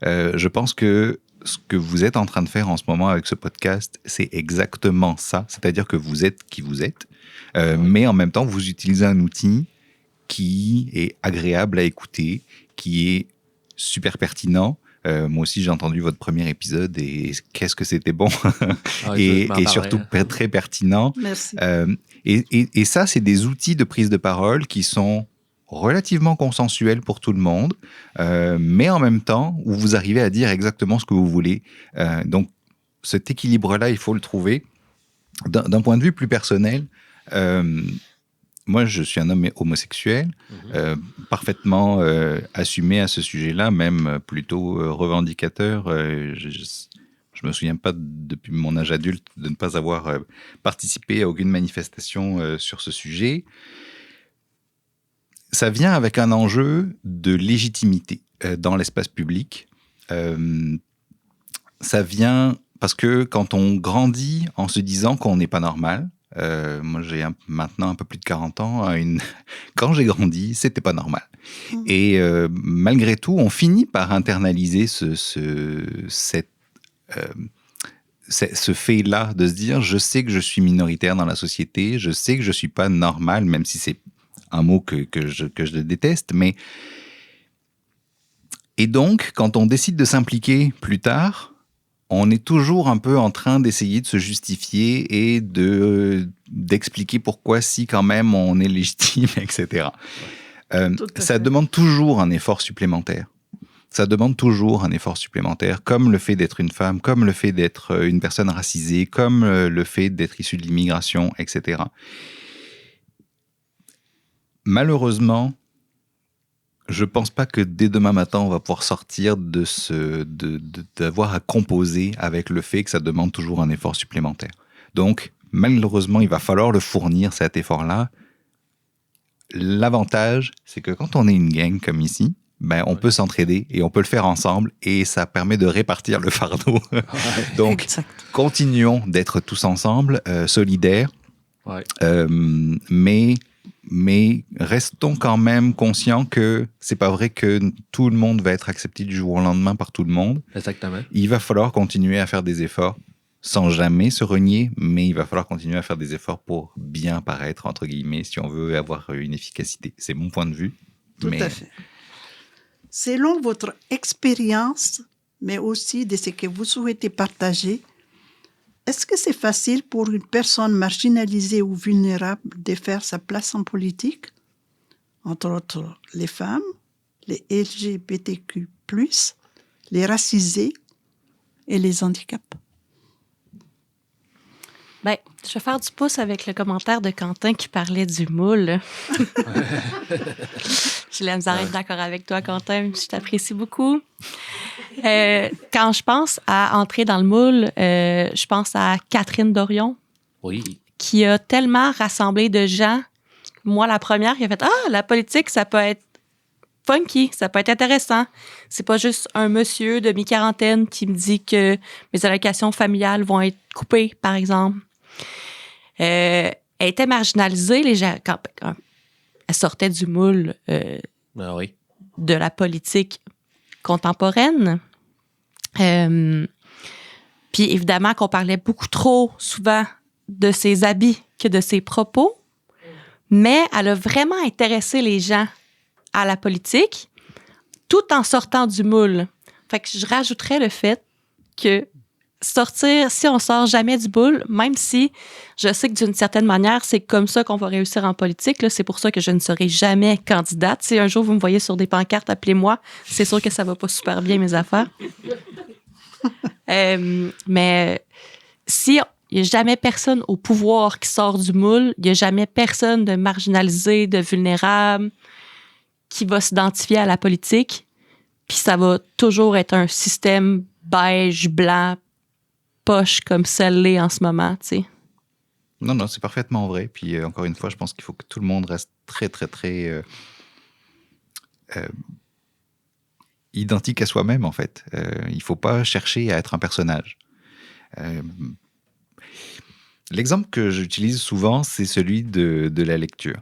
Je pense que ce que vous êtes en train de faire en ce moment avec ce podcast, c'est exactement ça. C'est-à-dire que vous êtes qui vous êtes, mais en même temps, vous utilisez un outil qui est agréable à écouter, qui est super pertinent. Moi aussi, j'ai entendu votre premier épisode et qu'est-ce que c'était bon et surtout très pertinent. Merci. Et ça, c'est des outils de prise de parole qui sont relativement consensuels pour tout le monde, mais en même temps, où vous arrivez à dire exactement ce que vous voulez. Donc, cet équilibre-là, il faut le trouver. D'un point de vue plus personnel, moi, je suis un homme homosexuel, parfaitement assumé à ce sujet-là, même plutôt revendicateur. Je me souviens pas, depuis mon âge adulte, de ne pas avoir participé à aucune manifestation sur ce sujet. Ça vient avec un enjeu de légitimité dans l'espace public. Ça vient parce que quand on grandit en se disant qu'on n'est pas normal, moi j'ai maintenant un peu plus de 40 ans, quand j'ai grandi, c'était pas normal. Et malgré tout, on finit par internaliser ce fait-là de se dire, je sais que je suis minoritaire dans la société, je sais que je suis pas normal, même si c'est un mot que je déteste, mais... Et donc, quand on décide de s'impliquer plus tard, on est toujours un peu en train d'essayer de se justifier et d'expliquer pourquoi si quand même on est légitime, etc. Ça demande toujours un effort supplémentaire. Ça demande toujours un effort supplémentaire, comme le fait d'être une femme, comme le fait d'être une personne racisée, comme le fait d'être issu de l'immigration, etc. Malheureusement, je pense pas que dès demain matin, on va pouvoir sortir d'avoir à composer avec le fait que ça demande toujours un effort supplémentaire. Donc, malheureusement, il va falloir le fournir, cet effort-là. L'avantage, c'est que quand on est une gang comme ici, on peut s'entraider et on peut le faire ensemble et ça permet de répartir le fardeau. Donc, Exact. continuons d'être tous ensemble, solidaires, Ouais. mais restons quand même conscients que c'est pas vrai que tout le monde va être accepté du jour au lendemain par tout le monde. Exactement. Il va falloir continuer à faire des efforts sans jamais se renier, mais il va falloir continuer à faire des efforts pour bien paraître, entre guillemets, si on veut avoir une efficacité. C'est mon point de vue. Tout à fait. Selon votre expérience, mais aussi de ce que vous souhaitez partager, est-ce que c'est facile pour une personne marginalisée ou vulnérable de faire sa place en politique, entre autres les femmes, les LGBTQ+, les racisés et les handicaps? Ben, je vais faire du pouce avec le commentaire de Quentin qui parlait du moule. J'ai la misère d'être d'accord avec toi, Quentin. Je t'apprécie beaucoup. Quand je pense à entrer dans le moule, je pense à Catherine Dorion, Oui. qui a tellement rassemblé de gens. Moi, la première qui a fait « Ah, la politique, ça peut être funky, ça peut être intéressant. C'est pas juste un monsieur de mi-quarantaine qui me dit que mes allocations familiales vont être coupées, par exemple. » Elle était marginalisée, les gens, quand elle sortait du moule Ah oui. de la politique contemporaine. Puis évidemment qu'on parlait beaucoup trop souvent de ses habits que de ses propos, mais elle a vraiment intéressé les gens à la politique tout en sortant du moule. Fait que je rajouterais le fait que sortir, si on sort jamais du moule, même si je sais que d'une certaine manière, c'est comme ça qu'on va réussir en politique, là, c'est pour ça que je ne serai jamais candidate. Si un jour vous me voyez sur des pancartes, appelez-moi. C'est sûr que ça va pas super bien, mes affaires. Mais si il n'y a jamais personne au pouvoir qui sort du moule, il n'y a jamais personne de marginalisé, de vulnérable qui va s'identifier à la politique, puis ça va toujours être un système beige, blanc, poche comme celle-là en ce moment, tu sais. Non, c'est parfaitement vrai. Puis encore une fois, je pense qu'il faut que tout le monde reste très, très, très identique à soi-même, en fait. Il ne faut pas chercher à être un personnage. L'exemple que j'utilise souvent, c'est celui de la lecture.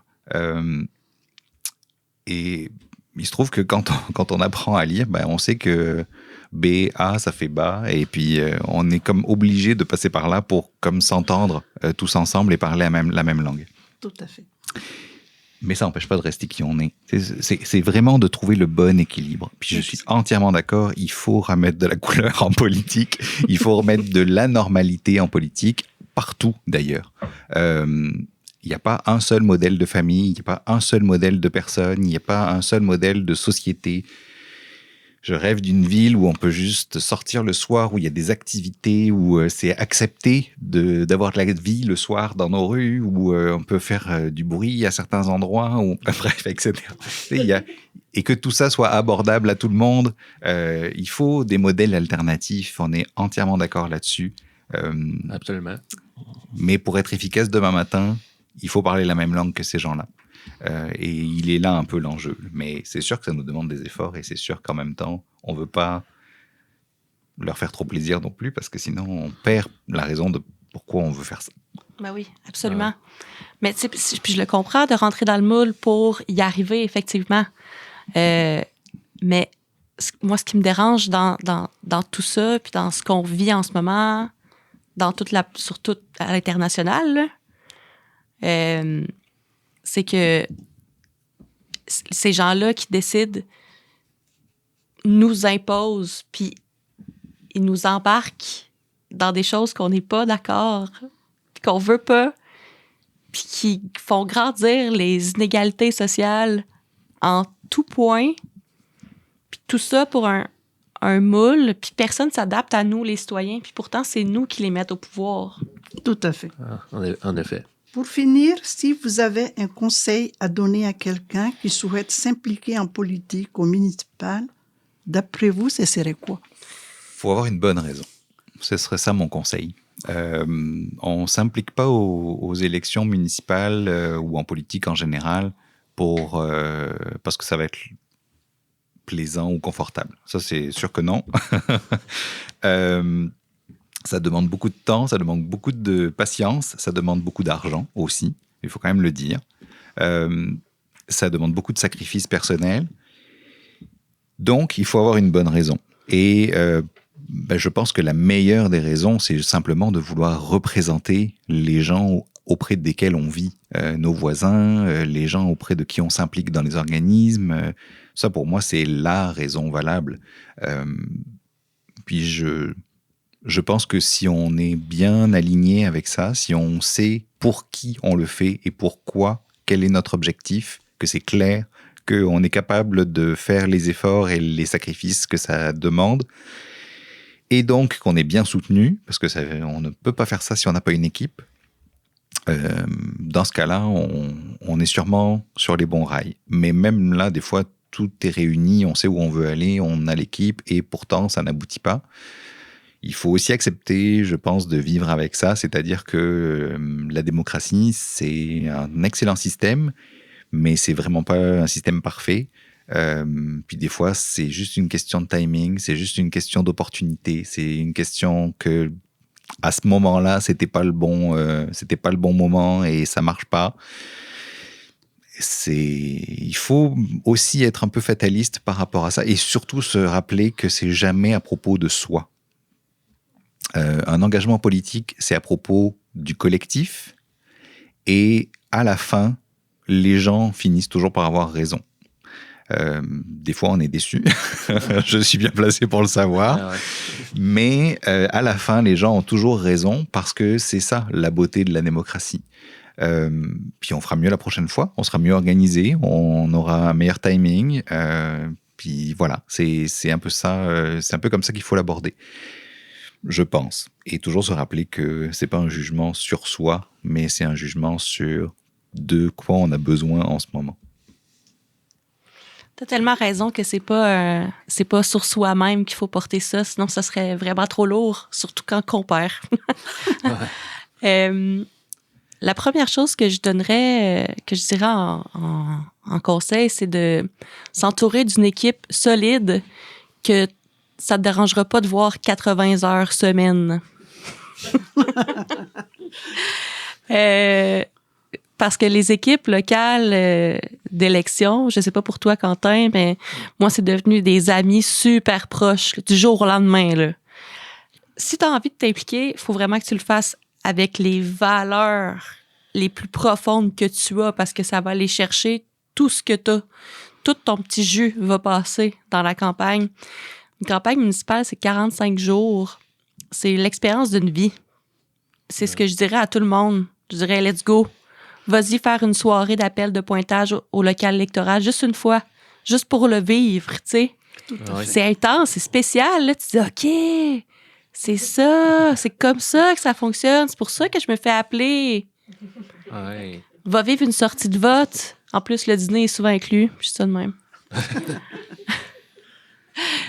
Et il se trouve que quand on apprend à lire, on sait que B, A, ça fait bas, et puis on est comme obligé de passer par là pour comme s'entendre tous ensemble et parler la même langue. Tout à fait. Mais ça n'empêche pas de rester qui on est. C'est vraiment de trouver le bon équilibre. Puis je suis entièrement d'accord, il faut remettre de la couleur en politique, il faut remettre de la normalité en politique, partout d'ailleurs. Il n'y a pas un seul modèle de famille, il n'y a pas un seul modèle de personne, il n'y a pas un seul modèle de société. Je rêve d'une ville où on peut juste sortir le soir, où il y a des activités, où c'est accepté d'avoir de la vie le soir dans nos rues, où on peut faire du bruit à certains endroits, bref, etc. Et que tout ça soit abordable à tout le monde. Il faut des modèles alternatifs, on est entièrement d'accord là-dessus. Absolument. Mais pour être efficace demain matin, il faut parler la même langue que ces gens-là. Et il est là un peu l'enjeu. Mais c'est sûr que ça nous demande des efforts et c'est sûr qu'en même temps, on ne veut pas leur faire trop plaisir non plus parce que sinon, on perd la raison de pourquoi on veut faire ça. Ben oui, absolument. Mais puis je le comprends de rentrer dans le moule pour y arriver, effectivement. Mais moi, ce qui me dérange dans tout ça, puis dans ce qu'on vit en ce moment, surtout à l'international, c'est que ces gens-là qui décident nous imposent, puis ils nous embarquent dans des choses qu'on n'est pas d'accord, puis qu'on veut pas, puis qui font grandir les inégalités sociales en tout point, puis tout ça pour un moule, puis personne ne s'adapte à nous, les citoyens, puis pourtant, c'est nous qui les mettons au pouvoir. Tout à fait. En effet. Pour finir, si vous avez un conseil à donner à quelqu'un qui souhaite s'impliquer en politique au municipal, d'après vous, ce serait quoi? Il faut avoir une bonne raison. Ce serait ça mon conseil. On ne s'implique pas aux élections municipales ou en politique en général parce que ça va être plaisant ou confortable. Ça, c'est sûr que non. Ça demande beaucoup de temps, ça demande beaucoup de patience, ça demande beaucoup d'argent aussi, il faut quand même le dire. Ça demande beaucoup de sacrifices personnels. Donc, il faut avoir une bonne raison. Et je pense que la meilleure des raisons, c'est simplement de vouloir représenter les gens auprès desquels on vit, nos voisins, les gens auprès de qui on s'implique dans les organismes. Ça, pour moi, c'est la raison valable. Puis je pense que si on est bien aligné avec ça, si on sait pour qui on le fait et pourquoi, quel est notre objectif, que c'est clair, qu'on est capable de faire les efforts et les sacrifices que ça demande, et donc qu'on est bien soutenu, parce que on ne peut pas faire ça si on n'a pas une équipe. Dans ce cas-là, on est sûrement sur les bons rails. Mais même là, des fois, tout est réuni, on sait où on veut aller, on a l'équipe, et pourtant, ça n'aboutit pas. Il faut aussi accepter, je pense, de vivre avec ça, c'est-à-dire que la démocratie, c'est un excellent système, mais c'est vraiment pas un système parfait. Puis des fois, c'est juste une question de timing, c'est juste une question d'opportunité, c'est une question que à ce moment-là, c'était pas le bon moment et ça marche pas. Il faut aussi être un peu fataliste par rapport à ça et surtout se rappeler que c'est jamais à propos de soi. Un engagement politique, c'est à propos du collectif et à la fin, les gens finissent toujours par avoir raison. Des fois, on est déçu. Je suis bien placé pour le savoir. Ah ouais. Mais à la fin, les gens ont toujours raison parce que c'est ça, la beauté de la démocratie. Puis on fera mieux la prochaine fois. On sera mieux organisé. On aura un meilleur timing. Puis voilà, c'est un peu ça. C'est un peu comme ça qu'il faut l'aborder, je pense. Et toujours se rappeler que c'est pas un jugement sur soi, mais c'est un jugement sur de quoi on a besoin en ce moment. T'as tellement raison que c'est pas sur soi-même qu'il faut porter ça, sinon ça serait vraiment trop lourd, surtout quand on compare. La première chose que je donnerais, que je dirais en conseil, c'est de s'entourer d'une équipe solide que ça te dérangera pas de voir 80 heures semaine. Parce que les équipes locales d'élection, je sais pas pour toi, Quentin, mais moi, c'est devenu des amis super proches, du jour au lendemain. Là. Si tu as envie de t'impliquer, il faut vraiment que tu le fasses avec les valeurs les plus profondes que tu as, parce que ça va aller chercher tout ce que tu as. Tout ton petit jus va passer dans la campagne. Une campagne municipale, c'est 45 jours. C'est l'expérience d'une vie. C'est ce que je dirais à tout le monde. Je dirais, let's go. Vas-y faire une soirée d'appel de pointage au local électoral juste une fois, juste pour le vivre, tu sais. Ouais. C'est intense, c'est spécial. Là. Tu dis, OK, c'est ça, c'est comme ça que ça fonctionne. C'est pour ça que je me fais appeler. Ouais. Va vivre une sortie de vote. En plus, le dîner est souvent inclus. Juste ça de même.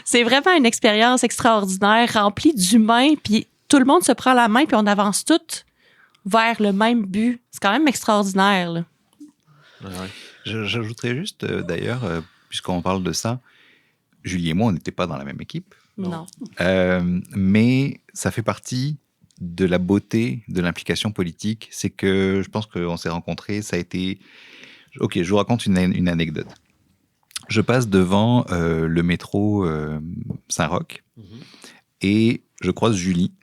C'est vraiment une expérience extraordinaire, remplie d'humains, puis tout le monde se prend la main, puis on avance tous vers le même but. C'est quand même extraordinaire. Là. Ouais. J'ajouterais juste, d'ailleurs, puisqu'on parle de ça, Julie et moi, on n'était pas dans la même équipe. Non. Mais ça fait partie de la beauté de l'implication politique. C'est que je pense qu'on s'est rencontrés, ça a été... Ok, je vous raconte une anecdote. Je passe devant le métro Saint-Roch et je croise Julie.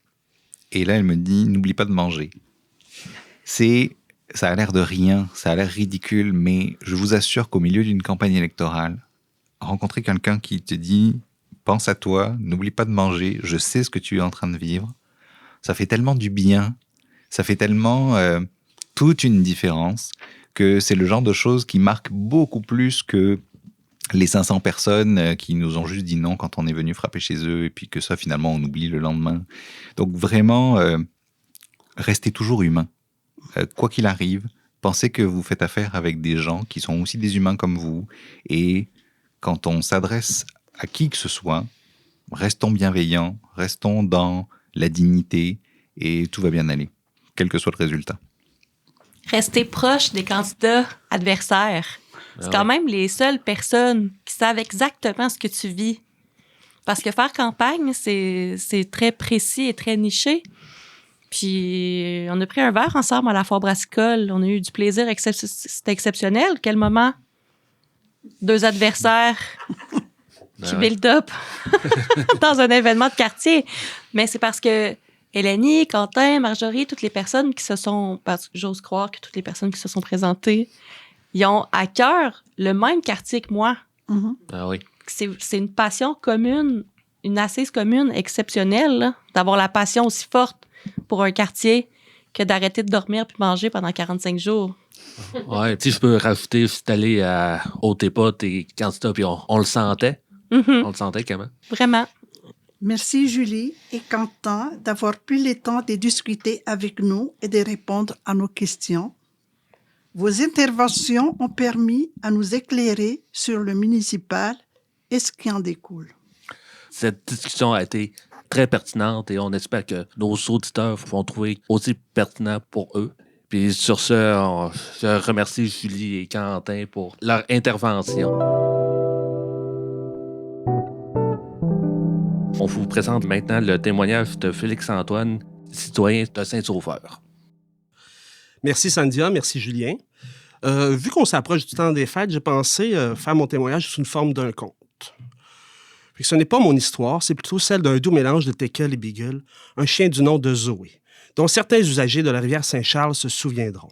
Et là, elle me dit, n'oublie pas de manger. Ça a l'air de rien, ça a l'air ridicule, mais je vous assure qu'au milieu d'une campagne électorale, rencontrer quelqu'un qui te dit « pense à toi, n'oublie pas de manger, je sais ce que tu es en train de vivre », ça fait tellement du bien, ça fait tellement toute une différence que c'est le genre de choses qui marquent beaucoup plus que les 500 personnes qui nous ont juste dit non quand on est venu frapper chez eux et puis que ça, finalement, on oublie le lendemain. Donc vraiment, restez toujours humain. Quoi qu'il arrive, pensez que vous faites affaire avec des gens qui sont aussi des humains comme vous. Et quand on s'adresse à qui que ce soit, restons bienveillants, restons dans la dignité et tout va bien aller, quel que soit le résultat. Restez proche des candidats adversaires. C'est quand même les seules personnes qui savent exactement ce que tu vis. Parce que faire campagne, c'est très précis et très niché. Puis, on a pris un verre ensemble à la foire brassicole. On a eu du plaisir. C'était exceptionnel. Quel moment? 2 adversaires qui build up dans un événement de quartier. Mais c'est parce que Eleni, Quentin, Marjorie, toutes les personnes qui se sont... Parce que j'ose croire que toutes les personnes qui se sont présentées, ils ont à cœur le même quartier que moi. Mhm. Ah oui. C'est une passion commune, une assise commune exceptionnelle, là, d'avoir la passion aussi forte pour un quartier que d'arrêter de dormir puis manger pendant 45 jours. Ouais, tu sais, je peux rajouter, je suis allé au Tépa, tes candidats, puis on le sentait. Mhm. On le sentait comment? Vraiment. Merci Julie et Quentin d'avoir pris le temps de discuter avec nous et de répondre à nos questions. Vos interventions ont permis à nous éclairer sur le municipal et ce qui en découle. Cette discussion a été très pertinente et on espère que nos auditeurs vont trouver aussi pertinent pour eux. Puis sur ce, je remercie Julie et Quentin pour leur intervention. On vous présente maintenant le témoignage de Félix-Antoine, citoyen de Saint-Sauveur. Merci Sandia, merci Julien. Vu qu'on s'approche du temps des fêtes, j'ai pensé faire mon témoignage sous une forme d'un conte. Puis ce n'est pas mon histoire, c'est plutôt celle d'un doux mélange de Teckel et Beagle, un chien du nom de Zoé, dont certains usagers de la rivière Saint-Charles se souviendront.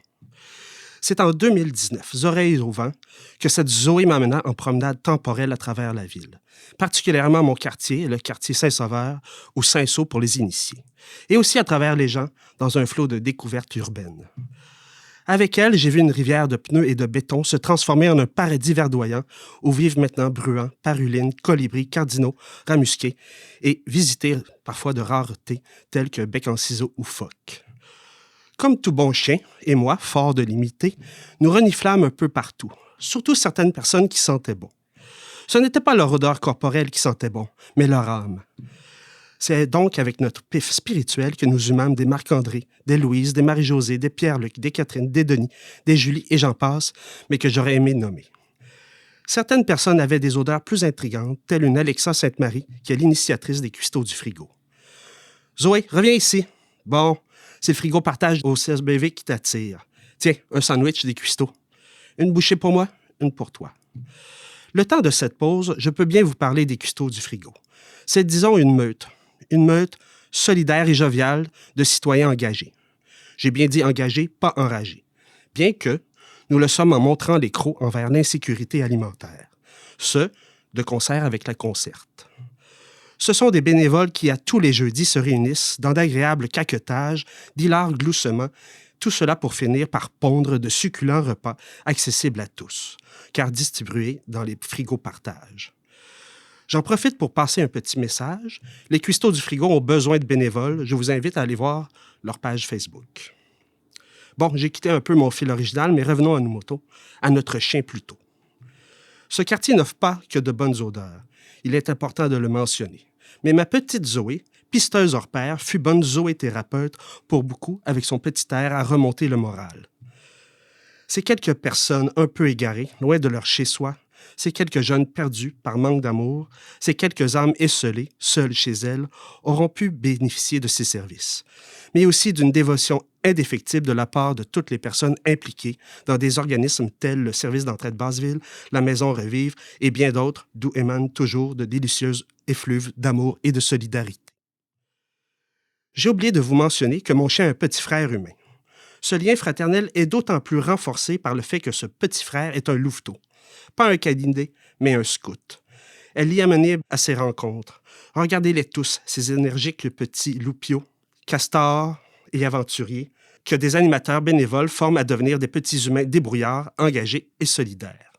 C'est en 2019, oreilles au vent, que cette Zoé m'amena en promenade temporelle à travers la ville, particulièrement mon quartier, le quartier Saint-Sauveur, ou Saint-Saul pour les initiés, et aussi à travers les gens dans un flot de découvertes urbaines. Avec elle, j'ai vu une rivière de pneus et de béton se transformer en un paradis verdoyant où vivent maintenant bruants, parulines, colibris, cardinaux, ramusqués et visiter parfois de raretés telles que bec en ciseaux ou phoques. Comme tout bon chien, et moi, fort de l'imiter, nous reniflâmes un peu partout, surtout certaines personnes qui sentaient bon. Ce n'était pas leur odeur corporelle qui sentait bon, mais leur âme. C'est donc avec notre pif spirituel que nous humâmes des Marc-André, des Louise, des Marie-Josée, des Pierre-Luc, des Catherine, des Denis, des Julie et j'en passe, mais que j'aurais aimé nommer. Certaines personnes avaient des odeurs plus intrigantes, telle une Alexa Sainte-Marie, qui est l'initiatrice des cuistots du frigo. « Zoé, reviens ici. Bon, c'est le frigo partage au CSBV qui t'attire. Tiens, un sandwich des cuistots. Une bouchée pour moi, une pour toi. » Le temps de cette pause, je peux bien vous parler des cuistots du frigo. C'est, disons, une meute solidaire et joviale de citoyens engagés. J'ai bien dit engagés, pas enragés. Bien que nous le sommes en montrant les crocs envers l'insécurité alimentaire. Ce, de concert avec la Concerte. Ce sont des bénévoles qui, à tous les jeudis, se réunissent dans d'agréables caquetages, d'hilars gloussements, tout cela pour finir par pondre de succulents repas accessibles à tous, car distribués dans les frigos partage. J'en profite pour passer un petit message. Les cuistots du frigo ont besoin de bénévoles. Je vous invite à aller voir leur page Facebook. Bon, j'ai quitté un peu mon fil original, mais revenons à nos motos, à notre chien plutôt. Ce quartier n'offre pas que de bonnes odeurs. Il est important de le mentionner. Mais ma petite Zoé, pisteuse hors pair, fut bonne zoé-thérapeute pour beaucoup avec son petit air à remonter le moral. Ces quelques personnes un peu égarées, loin de leur chez-soi, ces quelques jeunes perdus par manque d'amour, ces quelques âmes esseulées, seules chez elles, auront pu bénéficier de ces services, mais aussi d'une dévotion indéfectible de la part de toutes les personnes impliquées dans des organismes tels le Service d'entraide Basseville, la Maison Revive et bien d'autres, d'où émanent toujours de délicieuses effluves d'amour et de solidarité. J'ai oublié de vous mentionner que mon chien a un petit frère humain. Ce lien fraternel est d'autant plus renforcé par le fait que ce petit frère est un louveteau. Pas un câliné, mais un scout. Elle l'y a mené à ses rencontres. Regardez-les tous, ces énergiques petits loupiaux, castors et aventuriers, que des animateurs bénévoles forment à devenir des petits humains débrouillards, engagés et solidaires.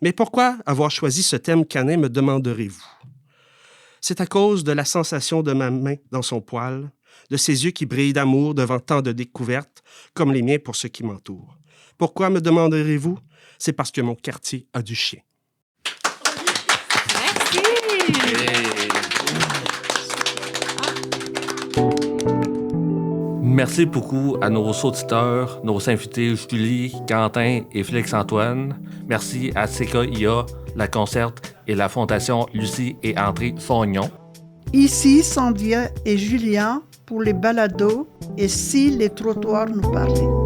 Mais pourquoi avoir choisi ce thème canin, me demanderez-vous? C'est à cause de la sensation de ma main dans son poil, de ses yeux qui brillent d'amour devant tant de découvertes, comme les miens pour ceux qui m'entourent. Pourquoi, me demanderez-vous? C'est parce que mon quartier a du chien. Merci! Merci beaucoup à nos auditeurs, nos invités Julie, Quentin et Félix-Antoine. Merci à CKIA, la Concerte et la Fondation Lucie et André Fognon. Ici, Sandia et Julien pour les balados et si les trottoirs nous parlaient.